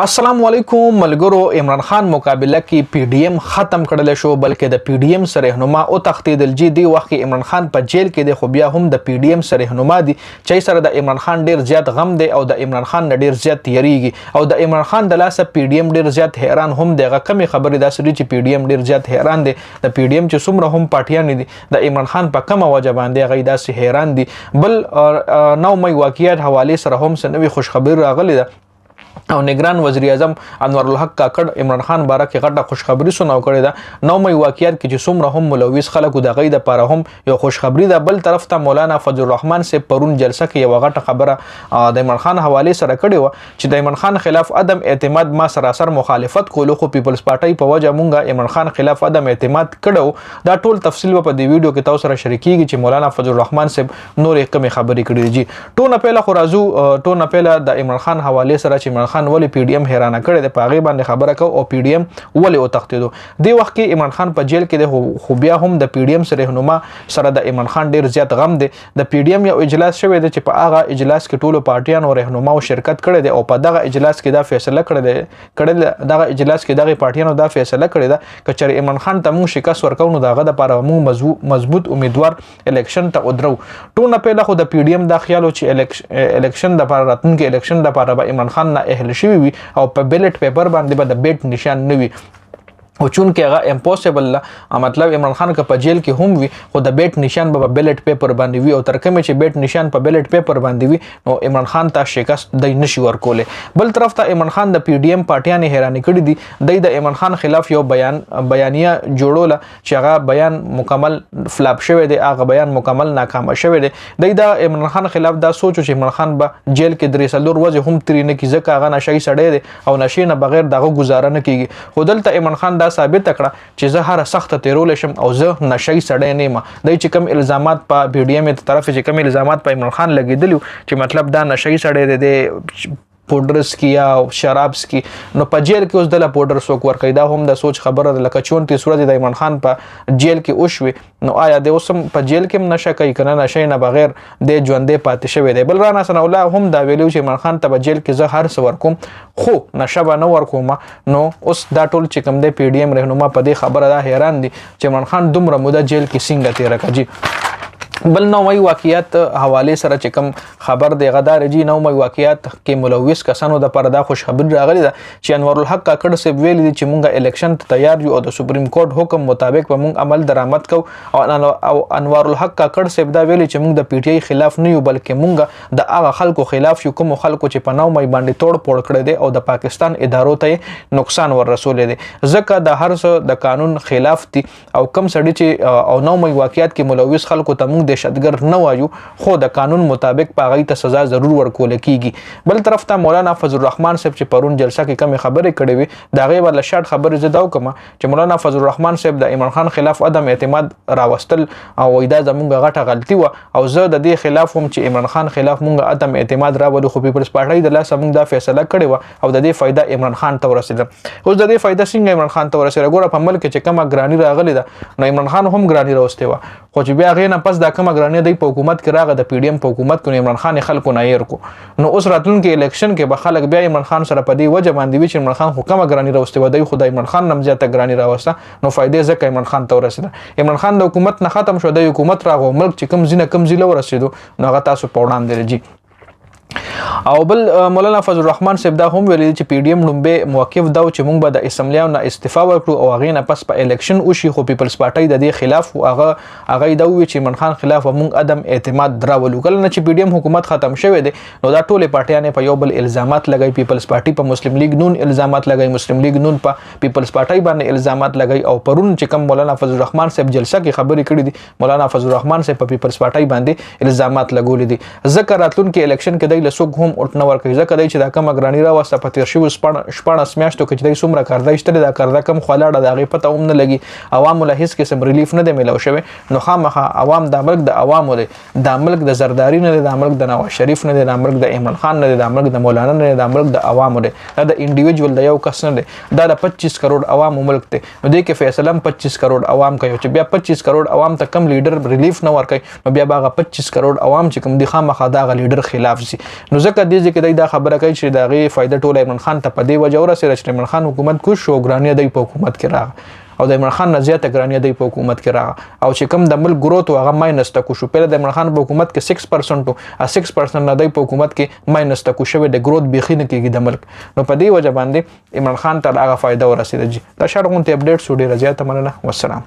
السلام علیکم ملګرو. عمران خان مقابله کې پی ډی ایم ختم کړل شو، بلکې د پی ډی ایم سره رهنما او تختیدل دی وخت کې عمران خان په جیل کې دی، خو بیا هم د پی ډی ایم سره رهنما دي چې سره د عمران خان ډیر زیات غم دی او د عمران خان ډیر زیات تیریږي او د عمران خان د لاسه پی ډی ایم ډیر زیات حیران هم دی. کمی خبرې دا سړي چې پی ډی ایم ډیر زیات حیران دي، د پی ډی ایم چې څومره هم پارټیان دي د عمران خان په کومه وجه باندې غي داسې حیران دي. بل 9 مې واقعیت حواله سره هم سنوي خوشخبری راغلی ده او نگران وزیر اعظم انور الحق کاکړ عمران خان باره کې غټه خوشخبری سناو کړې ده. 9 مې واقعیت کې چې څومره هم ملوث خلک د غي د پاره هم یو خوشخبری ده. بل طرف ته مولانا فضل الرحمن سے پرون جلسه کې یو غټه خبره د عمران خان حواله سره کړې و چې د عمران خان خلاف عدم اعتماد ما سراسر مخالفت کولو، خو پیپلز پارټي په وجه مونږه عمران خان خلاف عدم اعتماد کړو. دا ټول تفصیل په دې ویډیو کې تاسو سره شریکیږي چې مولانا فضل الرحمن سے نورې کمی خبرې کړې دي. ټول نه پهله خو راځو ټول نه پهله د عمران خان حواله سره چې عمران خان ولی پی ډی ایم حیرانه کړی د پاغي باندې خبره کو او پی ډی ایم ولې او تختیدو. دی وخت کې عمران خان په جیل کې د خو بیا هم د پی ډی ایم سره رهنما سره د عمران خان ډیر زیات غم دی. د پی ډی ایم یو اجلاس شوی دی چې په هغه اجلاس کې ټولو پارټیانو او رهنما او شرکت کړی دی او په دغه اجلاس کې دا فیصله کړی دغه اجلاس کې دغه پارټیانو دا فیصله کړی ده چې چېرې عمران خان ته موږ شکست ورکو نو دغه د لپاره موږ مضبوط امیدوار الیکشن ته ودرو. ټول نه پهله خو د پی ډی ایم دا خیال چې الیکشن د لپاره راتلونکي الیکشن د لپاره به عمران خان نه اهل شوی وي او په بیلټ پیپر باندې به د بیټ نشان نه وي او چون کې هغه امپوسیبل مطلب عمران خان که په جیل کې هم وي خو د بیټ نشان به بیلټ پیپر باندې وي او تر کومه چې بیټ نشان په بیلټ پیپر باندې وي نو عمران خان ته شکست دی نشي ورکوله. بل طرف ته عمران خان د پی ډی ایم پارټیان حیران کړي دي. د عمران خان خلاف یو بیانیه جوړوله چې هغه بیان مکمل فلاپ شوی دی، هغه بیان مکمل ناکام شوی دی. د عمران خان خلاف دا سوچ چې عمران خان به جیل کې درې څلور ورځې هم ترې نه کیږي، ځکه هغه نشي سړی دی او نشي نه بغیر دغه گزاره نه کیږي. خو دلته عمران خان دا ثابت کړه چې زه هر سخت تیرول شم او زه نشي سړی نه یم. د چې کوم الزامات په پی ډی ایم طرف چې کوم الزامات په عمران خان لګیدلی چې مطلب دا نشي سړی دی پودرز کی یا شرابس کی، نو په جیل کې اوس د پودر سوک ورکړي. دا هم د سوچ خبره ده لکه 34 ورځې د عمران خان په جیل کې اوشوي نو آیا د اوسم په جیل کې نشه کوي کنه نشه نه بغیر د ژوندې پاتې شوی دی. بل رانا سن الله هم دا ویلو چې عمران خان ته په جیل کې زه هر څه ورکوم خو نشه به نه ورکوم. نو اوس دا ټول چې کوم د پی ډی ایم رهنما په دې خبره دا حیران دي چې عمران خان دومره موده جیل کې څنګه تیر کړي. بل 9 مې واقعیت حواله سره چې کوم خبر دی غدار جی 9 مې واقعیت کې ملوث کسانو د پر دا خوش خبر راغلی ده چې انور الحق کاکړ سے ویل دي چې مونږه الیکشن ته تیار یو او د سپریم کورټ حکم مطابق به مونږ عمل درآمد کو او انور الحق کاکړ سے دا ویل چې مونږ د پی ټی آی خلاف نه یو بلکې مونږه د هغه خلکو خلاف یو کوم خلکو چې په 9 مې باندې توڑ پوړ کړی دی او د پاکستان ادارو ته نقصان ور رسول دي، ځکه د هر څه د قانون خلاف دي او کم سړی چې او 9 مې واقعیت کې ملوث خلکو ته مونږ دهشتګرد نه وایو خو د قانون مطابق پاغی ته سزا ضرور ورکول کیږي. بل طرف ته مولانا فضل الرحمن صاحب چې پرون جلسه کې کمی خبرې کړې وي دا غي ولا شارټ خبرې زداو کما چې مولانا فضل الرحمن صاحب د عمران خان خلاف عدم اعتماد راوستل او دا زمونږه غټه غلطي و او زه د دې خلاف هم چې عمران خان خلاف مونږه عدم اعتماد راوړو خو پیپلز پارټي د لاسه مونږ دا فیصله کړې و او د دې فائدہ عمران خان ته ورسېده. اوس د دې فائدہ څنګه عمران خان ته ورسېده؟ ګوره په ملک چې کومه ګرانی راغلی ده نو عمران خان هم ګرانی راوستي و خو چې بیا غي نه پس دا کومه ګرانی دی په حکومت کې راغی د پی ډی ایم په حکومت کې عمران خان خلکو نه ير کو نو اوس راتلونکي الیکشن کې به خلک بیا عمران خان سره په دې وجه باندې وی چې عمران خان حکومت ګرانی راوستي ودی خدای عمران خان نم زیاته ګرانی راوسته نو فائدې ځکه عمران خان ته ورسېده. عمران خان د حکومت نه ختم شو د حکومت راغو ملک چې کم زیله ورسېدو نو هغه تاسو په وړاندې رجی. او بل مولانا فضل الرحمن صاحب دا هم ویلي چې پی ډی ایم لومبه موقف دا چې موږ به د اسمبلی نه استعفا ورکړو او هغه نه پس په الیکشن وشي خو پیپلز پارټي د دې خلاف هغه دا وی چې عمران خان خلاف موږ عدم اعتماد دراولو. کله چې پی ډی ایم حکومت ختم شوه دی نو دا ټول پارټیان په یو بل الزامات لګای، پیپلز پارټي په مسلم لیگ نون الزامات لګای، مسلم لیگ نون په پیپلز پارټي باندې الزامات لګای او پرون چې کوم مولانا فضل الرحمن صاحب جلسه کې خبرې کړې دي مولانا فضل الرحمن صاحب په پیپلز پارټي باندې الزامات لګولې دي. ذکر راتلونکي الیکشن کې د لسوک هم نه ورکوي ځکه دی چې دا کومه ګرانی راوسته په تیر شویو شپاړس میاشتو کې چې دی څومره کارده ایستلې دا کارده کم خلاړه د هغې پته هم نه لګي، عوامو له هېڅ قسم ریلیف نه دی میلاو شوی. نو خامخا عوام دا ملک د عوامو دی، دا ملک د زرداری نه دی، دا ملک د نواز شریف نه دی، دا ملک د عمران خان نه دی، دا ملک د مولانا نه دی، دا ملک د عوامو دی، دا د انډیویجول د یو کس نه دی، دا د 25 کروڑ عوامو ملک دی. نو دې کې فیصله 25 کروڑ عوام کوي چې بیا 25 کروڑ عوام ته کم لیډر ریلیف نه ورکوي نو بیا باغه 25 کروڑ عوام چې کوم دی خامخا دا غ لیډر خلاف شي. نو ځکه دې ځکه دا خبره کوي چې دا غي فائدہ ټول عمران خان ته په دی وجه ورسېده چې عمران خان حکومت کو شو ګرانی دی په حکومت کې راغ او د عمران خان نه زیاته ګرانی دی په حکومت کې راغ او چې کوم د ملک ګروت هغه ماینس تکو شو په د عمران خان په حکومت کې 6% او 6% نه دی په حکومت کې ماینس تکو شوی د ګروت بيخي نه کېږي د ملک نو په دی وجه باندې عمران خان ته هغه فائدہ ورسېده. دا شارغون ته اپډیټ سو ډیره زیاته مننه. والسلام.